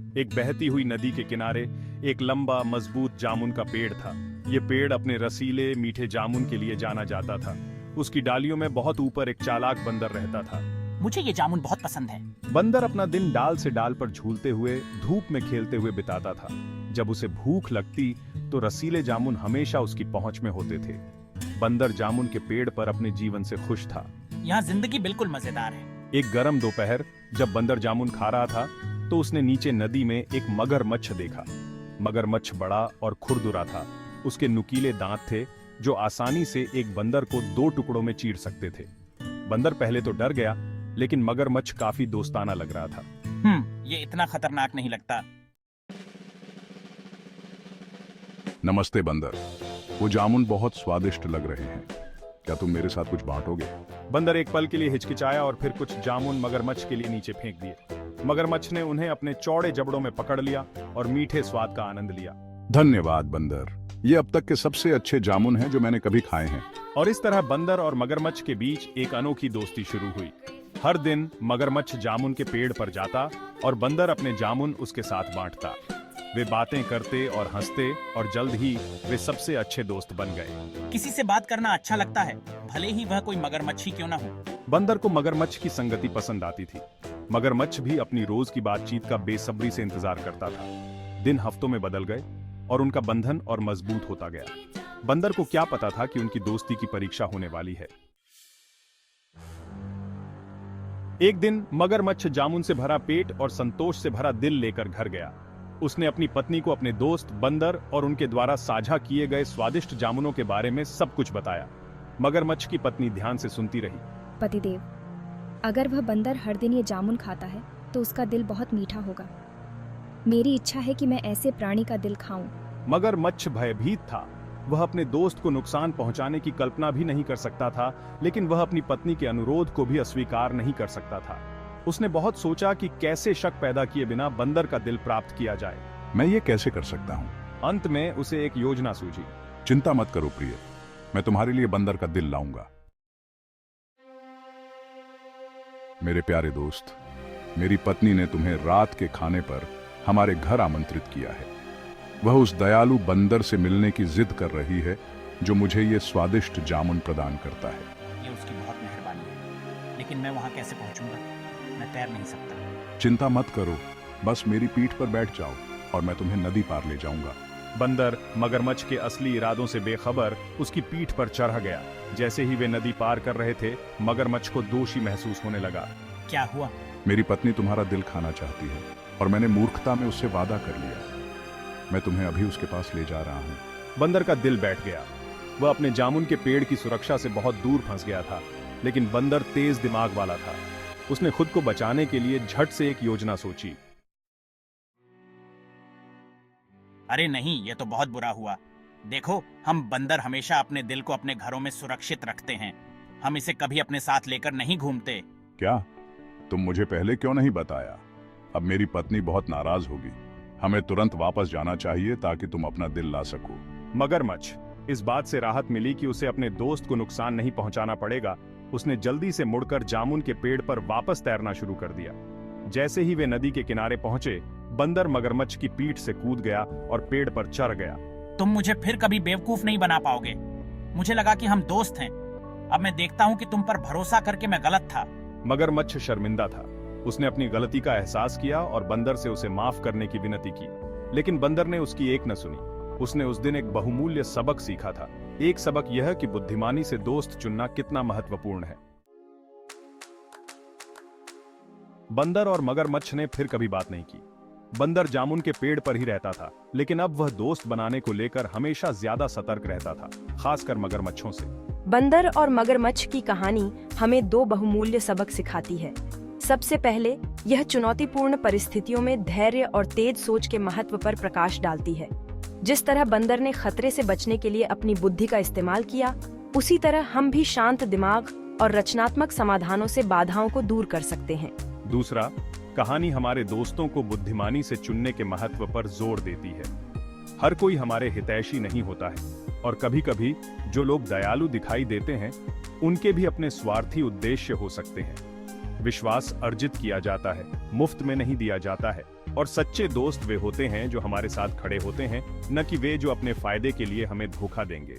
एक बहती हुई नदी के किनारे एक लंबा मजबूत जामुन का पेड़ था। ये पेड़ अपने रसीले मीठे जामुन के लिए जाना जाता था। उसकी डालियों में बहुत ऊपर एक चालाक बंदर रहता था। मुझे ये जामुन बहुत पसंद है। बंदर अपना दिन डाल से डाल पर झूलते हुए धूप में खेलते हुए बिताता था। जब उसे भूख लगती तो रसीले जामुन हमेशा उसकी पहुंच में होते थे। बंदर जामुन के पेड़ पर अपने जीवन से खुश था। यहाँ जिंदगी बिल्कुल मजेदार है। एक गर्म दोपहर जब बंदर जामुन खा रहा था तो उसने नीचे नदी में एक मगरमच्छ देखा। मगरमच्छ बड़ा और खुरदुरा था। उसके नुकीले दांत थे जो आसानी से एक बंदर को 2 टुकड़ों में चीर सकते थे। बंदर पहले तो डर गया, लेकिन मगरमच्छ काफी दोस्ताना लग रहा था। ये इतना खतरनाक नहीं लगता। नमस्ते बंदर, वो जामुन बहुत स्वादिष्ट लग रहे हैं। क्या तुम मेरे साथ कुछ बांटोगे? बंदर एक पल के लिए हिचकिचाया और फिर कुछ जामुन मगरमच्छ के लिए नीचे फेंक दिए। मगरमच्छ ने उन्हें अपने चौड़े जबड़ों में पकड़ लिया और मीठे स्वाद का आनंद लिया। धन्यवाद बंदर, ये अब तक के सबसे अच्छे जामुन हैं जो मैंने कभी खाए हैं। और इस तरह बंदर और मगरमच्छ के बीच एक अनोखी दोस्ती शुरू हुई। हर दिन मगरमच्छ जामुन के पेड़ पर जाता और बंदर अपने जामुन उसके साथ बांटता। वे बातें करते और हंसते और जल्द ही वे सबसे अच्छे दोस्त बन गए। किसी से बात करना अच्छा लगता है, भले ही वह कोई मगरमच्छी क्यों ना हो। बंदर को मगरमच्छ की संगति पसंद आती थी। मगरमच्छ भी अपनी रोज की बातचीत का बेसब्री से इंतजार करता था। दिन हफ्तों में बदल गए और उनका बंधन और मजबूत होता गया। बंदर को क्या पता था कि उनकी दोस्ती की परीक्षा होने वाली है। एक दिन मगरमच्छ जामुन से भरा पेट और संतोष से भरा दिल लेकर घर गया। उसने अपनी पत्नी को अपने दोस्त बंदर और उनके द्वारा साझा किए गए स्वादिष्ट जामुनों के बारे में सब कुछ बताया। मगरमच्छ की पत्नी ध्यान से सुनती रही। पतिदेव, अगर वह बंदर हर दिन ये जामुन खाता है तो उसका दिल बहुत मीठा होगा। मेरी इच्छा है कि मैं ऐसे प्राणी का दिल खाऊं। मगरमच्छ भयभीत था। वह अपने दोस्त को नुकसान पहुंचाने की कल्पना भी नहीं कर सकता था, लेकिन वह अपनी पत्नी के अनुरोध को भी अस्वीकार नहीं कर सकता था। उसने बहुत सोचा कि कैसे शक पैदा किए बिना बंदर का दिल प्राप्त किया जाए। मैं ये कैसे कर सकता हूँ? अंत में उसे एक योजना सूझी। चिंता मत करो प्रिय, मैं तुम्हारे लिए बंदर का दिल लाऊंगा। मेरे प्यारे दोस्त, मेरी पत्नी ने तुम्हें रात के खाने पर हमारे घर आमंत्रित किया है। वह उस दयालु बंदर से मिलने की जिद कर रही है जो मुझे ये स्वादिष्ट जामुन प्रदान करता है। ये उसकी बहुत मेहरबानी है, लेकिन मैं वहाँ कैसे पहुँचूंगा? मैं तैर नहीं सकता। चिंता मत करो, बस मेरी पीठ पर बैठ जाओ और मैं तुम्हें नदी पार ले जाऊंगा। बंदर मगरमच्छ के असली इरादों से बेखबर उसकी पीठ पर चढ़ गया। जैसे ही वे नदी पार कर रहे थे, मगरमच्छ को दोषी महसूस होने लगा। क्या हुआ? मेरी पत्नी तुम्हारा दिल खाना चाहती है और मैंने मूर्खता में उससे वादा कर लिया। मैं तुम्हें अभी उसके पास ले जा रहा हूँ। बंदर का दिल बैठ गया। वह अपने जामुन के पेड़ की सुरक्षा से बहुत दूर फंस गया था, लेकिन बंदर तेज दिमाग वाला था। उसने खुद को बचाने के लिए झट से एक योजना सोची। अरे नहीं, ये तो बहुत बुरा हुआ। देखो, हम बंदर हमेशा अपने दिल को अपने घरों में सुरक्षित रखते हैं। हम इसे कभी अपने साथ लेकर नहीं घूमते। क्या तुम मुझे पहले क्यों नहीं बताया? अब मेरी पत्नी बहुत नाराज होगी। हमें तुरंत वापस जाना चाहिए ताकि तुम अपना दिल ला सको। मगरमच्छ इस बात से राहत मिली कि उसे अपने दोस्त को नुकसान नहीं पहुंचाना पड़ेगा। उसने जल्दी से मुड़कर जामुन के पेड़ पर वापस तैरना शुरू कर दिया। जैसे ही वे नदी के किनारे पहुंचे, बंदर मगरमच्छ की पीठ से कूद गया और पेड़ पर चढ़ गया। तुम मुझे फिर कभी बेवकूफ नहीं बना पाओगे। मुझे लगा कि हम दोस्त हैं। अब मैं देखता हूँ कि तुम पर भरोसा करके मैं गलत था। मगरमच्छ शर्मिंदा था। उसने अपनी गलती का एहसास किया और बंदर से उसे माफ करने की विनती की, लेकिन बंदर ने उसकी एक न सुनी। उसने उस दिन एक बहुमूल्य सबक सीखा था। एक सबक यह कि बुद्धिमानी से दोस्त चुनना कितना महत्वपूर्ण है। बंदर और मगरमच्छ ने फिर कभी बात नहीं की। बंदर जामुन के पेड़ पर ही रहता था, लेकिन अब वह दोस्त बनाने को लेकर हमेशा ज्यादा सतर्क रहता था, खासकर मगरमच्छों से। बंदर और मगरमच्छ की कहानी हमें 2 बहुमूल्य सबक सिखाती है। सबसे पहले, यह चुनौतीपूर्ण परिस्थितियों में धैर्य और तेज सोच के महत्व पर प्रकाश डालती है। जिस तरह बंदर ने खतरे से बचने के लिए अपनी बुद्धि का इस्तेमाल किया, उसी तरह हम भी शांत दिमाग और रचनात्मक समाधानों से बाधाओं को दूर कर सकते हैं। दूसरा, कहानी हमारे दोस्तों को बुद्धिमानी से चुनने के महत्व पर जोर देती है। हर कोई हमारे हितैषी नहीं होता है और कभी-कभी जो लोग दयालु दिखाई देते हैं, उनके भी अपने स्वार्थी उद्देश्य हो सकते हैं। विश्वास अर्जित किया जाता है, मुफ्त में नहीं दिया जाता है। और सच्चे दोस्त वे होते हैं जो हमारे साथ खड़े होते हैं, न कि वे जो अपने फायदे के लिए हमें धोखा देंगे।